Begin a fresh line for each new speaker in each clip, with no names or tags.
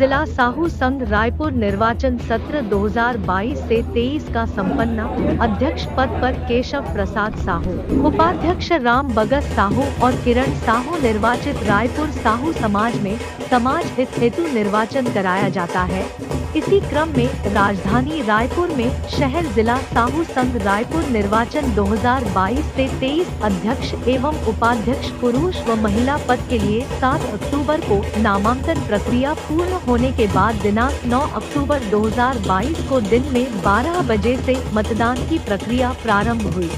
जिला साहू संघ रायपुर निर्वाचन सत्र 2022 से 23 का संपन्न। अध्यक्ष पद पर केशव प्रसाद साहू, उपाध्यक्ष राम बगस साहू और किरण साहू निर्वाचित। रायपुर साहू समाज में समाज हित हेतु निर्वाचन कराया जाता है। इसी क्रम में राजधानी रायपुर में शहर जिला साहू संघ रायपुर निर्वाचन 2022 से 23 अध्यक्ष एवं उपाध्यक्ष पुरुष व महिला पद के लिए 7 अक्टूबर को नामांकन प्रक्रिया पूर्ण होने के बाद दिनांक 9 अक्टूबर 2022 को दिन में 12 बजे से मतदान की प्रक्रिया प्रारंभ हुई,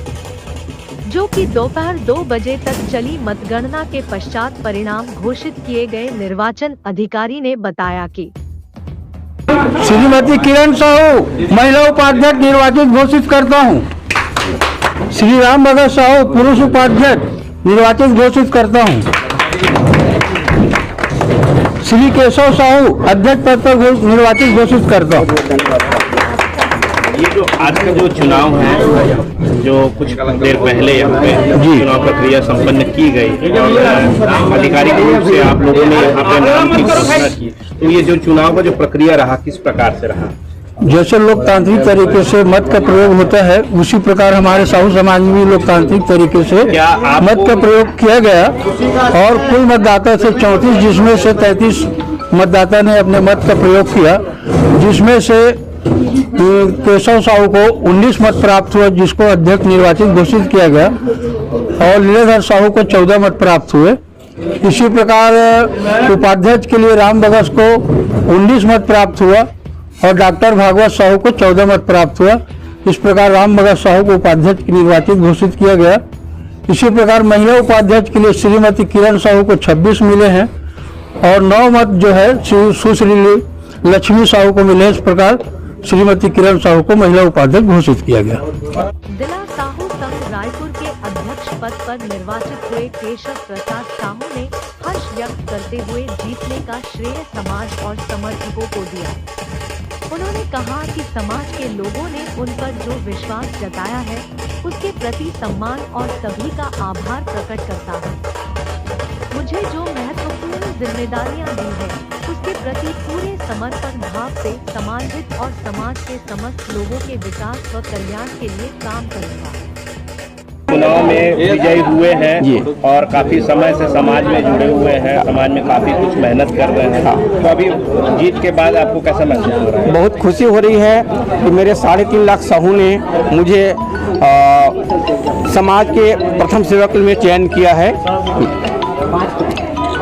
जो कि दोपहर 2 बजे तक चली। मतगणना के पश्चात परिणाम घोषित किए गए। निर्वाचन अधिकारी ने बताया कि
श्रीमती किरण साहू महिला उपाध्यक्ष निर्वाचित घोषित करता हूँ। श्री राम बगस साहू पुरुष उपाध्यक्ष निर्वाचित घोषित करता हूँ। श्री केशव साहू अध्यक्ष पद पर निर्वाचित घोषित करता हूँ।
ये जो आज का जो चुनाव है, जो कुछ देर पहले यहाँ पे चुनाव प्रक्रिया संपन्न की गई और आधिकारिक रूप से आप लोगों ने यहाँ पे नाम की घोषणा की, तो ये जो चुनाव का जो प्रक्रिया रहा किस प्रकार से रहा?
जैसे लोकतांत्रिक तरीके से मत का प्रयोग होता है, उसी प्रकार हमारे साहू समाज में भी लोकतांत्रिक तरीके से मत का प्रयोग किया गया और कुल मतदाता से 34, जिसमें से 33 मतदाता ने अपने मत का प्रयोग किया, जिसमें से केशव साहू को 19 मत प्राप्त हुआ, जिसको अध्यक्ष निर्वाचित घोषित किया गया, और लीलाधर साहू को 14 मत प्राप्त हुए। इसी प्रकार उपाध्यक्ष के लिए राम बगस को 19 मत प्राप्त हुआ और डॉक्टर भागवत साहू को 14 मत प्राप्त हुआ। इस प्रकार राम बगस साहू को उपाध्यक्ष निर्वाचित घोषित किया गया। इसी प्रकार महिला उपाध्यक्ष के लिए श्रीमती किरण साहू को 26 मिले हैं और 9 मत जो है सुश्री लक्ष्मी साहू को मिले। इस प्रकार श्रीमती किरण साहू को महिला उपाध्यक्ष घोषित किया गया।
जिला साहू संघ रायपुर के अध्यक्ष पद पर निर्वाचित हुए केशव प्रसाद साहू ने हर्ष व्यक्त करते हुए जीतने का श्रेय समाज और समर्थकों को दिया। उन्होंने कहा कि समाज के लोगों ने उन पर जो विश्वास जताया है, उसके प्रति सम्मान और सभी का आभार प्रकट करता हूँ। मुझे जो महत्वपूर्ण जिम्मेदारियां दी है, उसके प्रति पूरे समर्पण भाव से समाज हित और समाज के समस्त लोगों के विकास व कल्याण के लिए काम करूंगा।
चुनाव में विजयी हुए हैं और काफी समय से समाज में जुड़े हुए हैं, समाज में काफी कुछ मेहनत कर रहे हैं, तो अभी जीत के बाद आपको कैसा महसूस हो रहा है?
बहुत खुशी हो रही है कि मेरे 3.5 लाख साहू ने मुझे समाज के प्रथम सेवक में चयन किया है।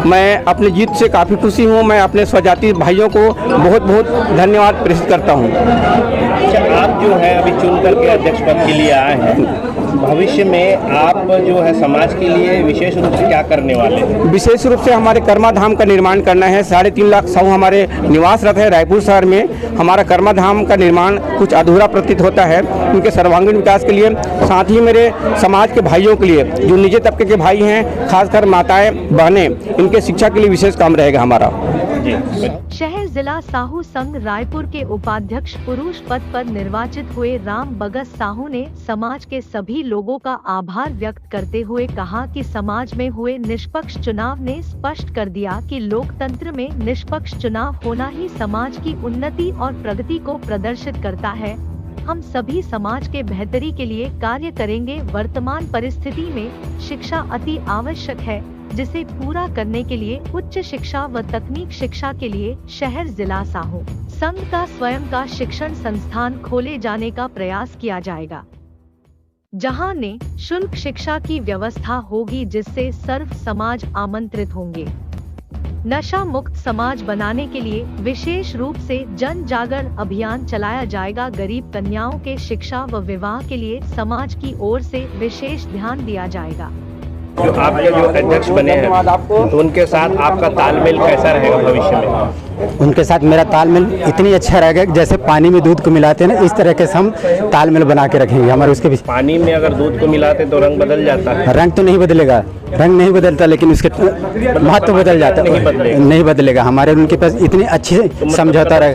मैं अपनी जीत से काफ़ी खुशी हूँ। मैं अपने स्वजाति भाइयों को बहुत बहुत धन्यवाद प्रेषित करता हूँ।
अच्छा, आप जो है अभी चुन करके अध्यक्ष पद के लिए आए हैं, भविष्य में आप जो है समाज के लिए विशेष रूप से क्या करने वाले हैं?
विशेष रूप से हमारे कर्मा धाम का निर्माण करना है। 3.5 लाख साहू हमारे निवासरत है रायपुर शहर में। हमारा कर्मा धाम का निर्माण कुछ अधूरा प्रतीत होता है। उनके सर्वांगीण विकास के लिए, साथ ही मेरे समाज के भाइयों के लिए, जो निजी तबके के भाई हैं, खासकर माताएं बहनें, इनके शिक्षा के लिए विशेष काम रहेगा हमारा।
शहर जिला साहू संघ रायपुर के उपाध्यक्ष पुरुष पद पर निर्वाचित हुए राम बगस साहू ने समाज के सभी लोगों का आभार व्यक्त करते हुए कहा कि समाज में हुए निष्पक्ष चुनाव ने स्पष्ट कर दिया कि लोकतंत्र में निष्पक्ष चुनाव होना ही समाज की उन्नति और प्रगति को प्रदर्शित करता है। हम सभी समाज के बेहतरी के लिए कार्य करेंगे। वर्तमान परिस्थिति में शिक्षा अति आवश्यक है, जिसे पूरा करने के लिए उच्च शिक्षा व तकनीक शिक्षा के लिए शहर जिला साहू संघ का स्वयं का शिक्षण संस्थान खोले जाने का प्रयास किया जाएगा, जहां निःशुल्क शिक्षा की व्यवस्था होगी, जिससे सर्व समाज आमंत्रित होंगे। नशा मुक्त समाज बनाने के लिए विशेष रूप से जन जागरण अभियान चलाया जाएगा। गरीब कन्याओं के शिक्षा व विवाह के लिए समाज की ओर से विशेष ध्यान दिया जाएगा।
जो आपके जो अध्यक्ष बने हैं, तो उनके साथ आपका तालमेल कैसा रहेगा भविष्य में?
उनके साथ मेरा तालमेल इतनी अच्छा रहेगा कि जैसे पानी में दूध को मिलाते हैं ना, इस तरह से हम तालमेल बना के रखेंगे। हमारे उसके
पानी में अगर दूध को मिलाते तो रंग बदल जाता है?
रंग तो नहीं बदलेगा, रंग नहीं बदलता, लेकिन उसके महत्व बदल जाता है। नहीं बदलेगा। हमारे उनके पास इतनी अच्छी समझौता रहे,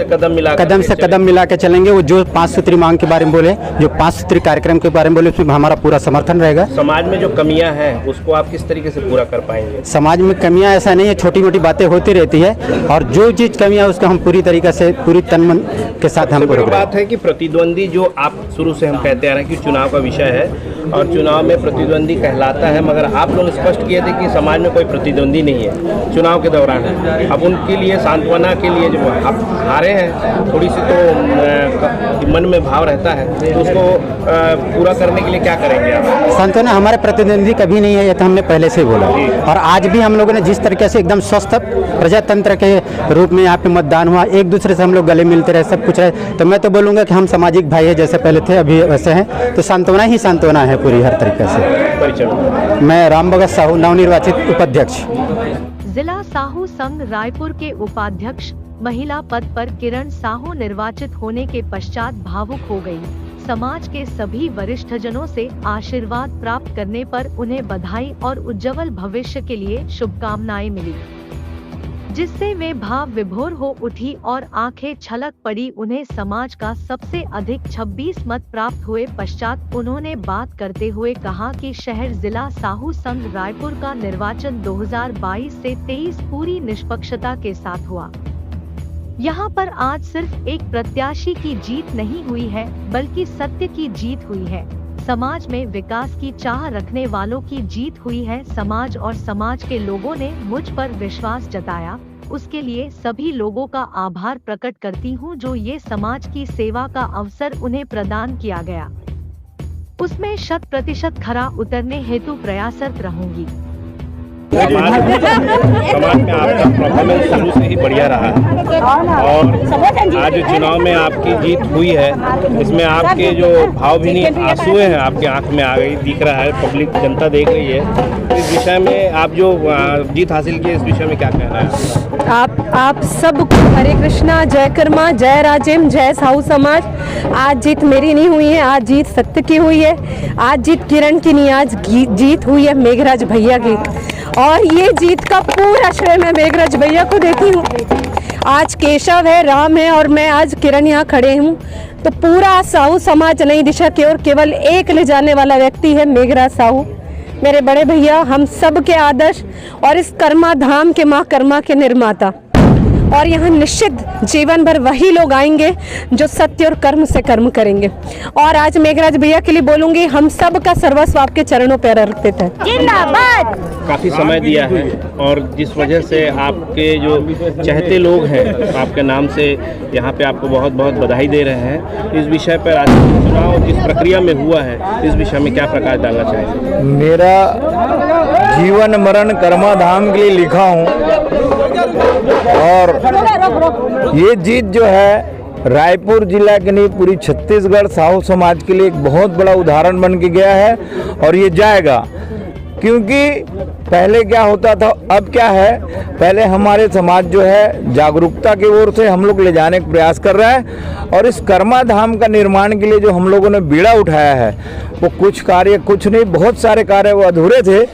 कदम से कदम मिला के चलेंगे। वो जो 5 सूत्री मांग के बारे में बोले, जो 5 सूत्री कार्यक्रम के बारे में बोले, उसमें हमारा पूरा समर्थन रहेगा।
समाज में जो कमियां हैं उसको आप किस तरीके से पूरा कर पाएंगे?
समाज में कमियां ऐसा नहीं है, छोटी मोटी बातें होती रहती है, और जो चीज़ कमियां है उसको हम पूरी तरीके से पूरी तन मन के साथ हम पूरा।
बात है कि प्रतिद्वंदी जो आप शुरू से हम कहते आ रहे हैं कि चुनाव का विषय है और चुनाव में प्रतिद्वंदी कहलाता है, मगर आप लोग स्पष्ट किए थे कि समाज में कोई प्रतिद्वंदी नहीं है चुनाव के दौरान। अब उनके लिए सांत्वना के लिए जो आप हारे हैं, थोड़ी सी तो मन में भाव रहता है, तो उसको पूरा करने के लिए क्या करेंगे आप?
सांत्वना हमारे प्रतिद्वंदी कभी नहीं है, ये तो हमने पहले से बोला। और आज भी हम लोगों ने जिस तरीके से एकदम स्वस्थ प्रजातंत्र के रूप में यहाँ पे मतदान हुआ, एक दूसरे से हम लोग गले मिलते रहे, सब कुछ रहे, तो मैं तो बोलूँगा कि हम सामाजिक भाई है, जैसे पहले थे अभी वैसे हैं। तो सांत्वना ही सांत्वना है पूरी हर तरीके से। मैं राम बगस साहू, नवनिर्वाचित उपाध्यक्ष।
जिला साहू संघ रायपुर के उपाध्यक्ष महिला पद पर किरण साहू निर्वाचित होने के पश्चात भावुक हो गई। समाज के सभी वरिष्ठ जनों से आशीर्वाद प्राप्त करने पर उन्हें बधाई और उज्जवल भविष्य के लिए शुभकामनाएं मिली, जिससे वे भाव विभोर हो उठी और आंखें छलक पड़ी। उन्हें समाज का सबसे अधिक 26 मत प्राप्त हुए पश्चात उन्होंने बात करते हुए कहा कि शहर जिला साहू संघ रायपुर का निर्वाचन 2022 से 23 पूरी निष्पक्षता के साथ हुआ। यहाँ पर आज सिर्फ एक प्रत्याशी की जीत नहीं हुई है, बल्कि सत्य की जीत हुई है। समाज में विकास की चाह रखने वालों की जीत हुई है। समाज और समाज के लोगों ने मुझ पर विश्वास जताया, उसके लिए सभी लोगों का आभार प्रकट करती हूँ। जो ये समाज की सेवा का अवसर उन्हें प्रदान किया गया, उसमें 100% खरा उतरने हेतु प्रयासरत रहूंगी।
समाज में आपका परफॉर्मेंस शुरू से ही बढ़िया रहा और आज चुनाव में आपकी जीत हुई है, इसमें आपके जो भाव भी नहीं, आंसुएं हैं आपके आंख में आ गई, दिख रहा है, पब्लिक जनता देख रही है। इस विषय में आप जो जीत हासिल की, इस विषय में क्या कहना है?
आप सबको हरे कृष्णा, जय कर्मा, जय राजेम, जय साहू समाज। आज जीत मेरी नहीं हुई है, आज जीत सत्य की हुई है। आज जीत किरण की नहीं, आज जीत हुई है मेघराज भैया की, और ये जीत का पूरा श्रेय मैं मेघराज भैया को देती हूँ। आज केशव है, राम है और मैं आज किरण यहाँ खड़े हूँ, तो पूरा साहू समाज नई दिशा की ओर केवल एक ले जाने वाला व्यक्ति है मेघराज साहू, मेरे बड़े भैया, हम सब के आदर्श और इस कर्मा धाम के माँ कर्मा के निर्माता। और यहाँ निश्चित जीवन भर वही लोग आएंगे जो सत्य और कर्म से कर्म करेंगे। और आज मेघराज भैया के लिए बोलूंगी, हम सब का सर्वस्व आपके चरणों पर अर्पित है। जिंदाबाद।
काफी समय दिया है और जिस वजह से आपके जो चाहते लोग हैं आपके नाम से यहाँ पे आपको बहुत बहुत बधाई दे रहे हैं। इस विषय पर आज चुनाव जिस प्रक्रिया में हुआ है, इस विषय में क्या प्रकाश डालना चाहेंगे?
मेरा जीवन मरण कर्मा धाम के लिए लिखा हूँ, और ये जीत जो है रायपुर जिला के नहीं पूरी छत्तीसगढ़ साहू समाज के लिए एक बहुत बड़ा उदाहरण बन के गया है। और ये जाएगा, क्योंकि पहले क्या होता था, अब क्या है, पहले हमारे समाज जो है जागरूकता की ओर से हम लोग ले जाने का प्रयास कर रहा है। और इस कर्मा धाम का निर्माण के लिए जो हम लोगों ने बीड़ा उठाया है, वो कुछ कार्य, कुछ नहीं, बहुत सारे कार्य वो अधूरे थे।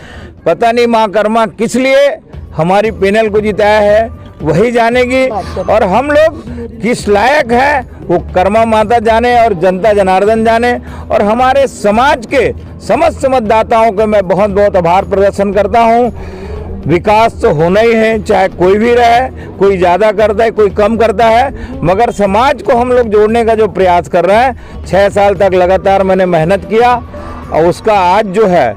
पता नहीं माँ कर्मा किस लिए हमारी पैनल को जिताया है, वही जानेगी। और हम लोग किस लायक है वो कर्मा माता जाने और जनता जनार्दन जाने। और हमारे समाज के समस्त मतदाताओं का मैं बहुत बहुत आभार प्रदर्शन करता हूँ। विकास तो होना ही है, चाहे कोई भी रहे, कोई ज़्यादा करता है, कोई कम करता है, मगर समाज को हम लोग जोड़ने का जो प्रयास कर रहे हैं, 6 साल तक लगातार मैंने मेहनत किया और उसका आज जो है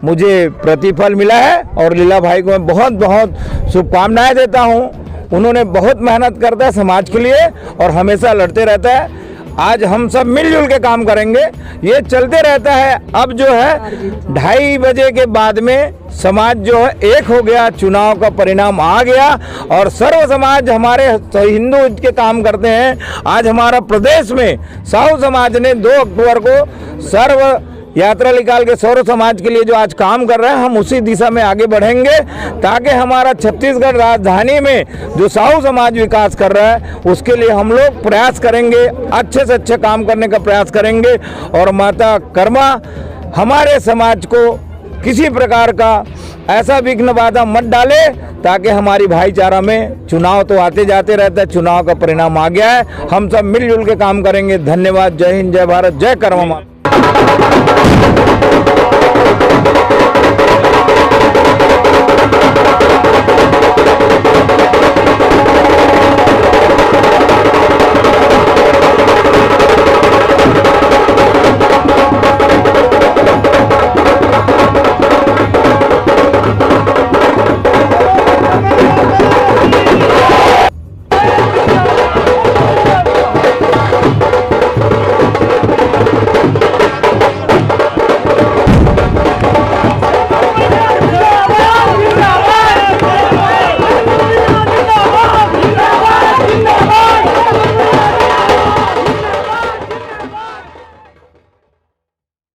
मुझे प्रतिफल मिला है। और लीला भाई को मैं बहुत बहुत शुभकामनाएं देता हूं। उन्होंने बहुत मेहनत करता है समाज के लिए और हमेशा लड़ते रहता है। आज हम सब मिलजुल के काम करेंगे, ये चलते रहता है। अब जो है 2:30 बजे के बाद में समाज जो है एक हो गया, चुनाव का परिणाम आ गया और सर्व समाज हमारे हिंदू के काम करते हैं। आज हमारा प्रदेश में साहू समाज ने 2 अक्टूबर को सर्व यात्रा निकाल के सौर समाज के लिए जो आज काम कर रहे हैं, हम उसी दिशा में आगे बढ़ेंगे ताकि हमारा छत्तीसगढ़ राजधानी में जो साहू समाज विकास कर रहा है उसके लिए हम लोग प्रयास करेंगे, अच्छे से अच्छे काम करने का प्रयास करेंगे। और माता कर्मा हमारे समाज को किसी प्रकार का ऐसा विघ्न बाधा मत डाले, ताकि हमारी भाईचारा में, चुनाव तो आते जाते रहता है, चुनाव का परिणाम आ गया है, हम सब मिलजुल के काम करेंगे। धन्यवाद। जय हिंद, जय भारत, जय कर्मा।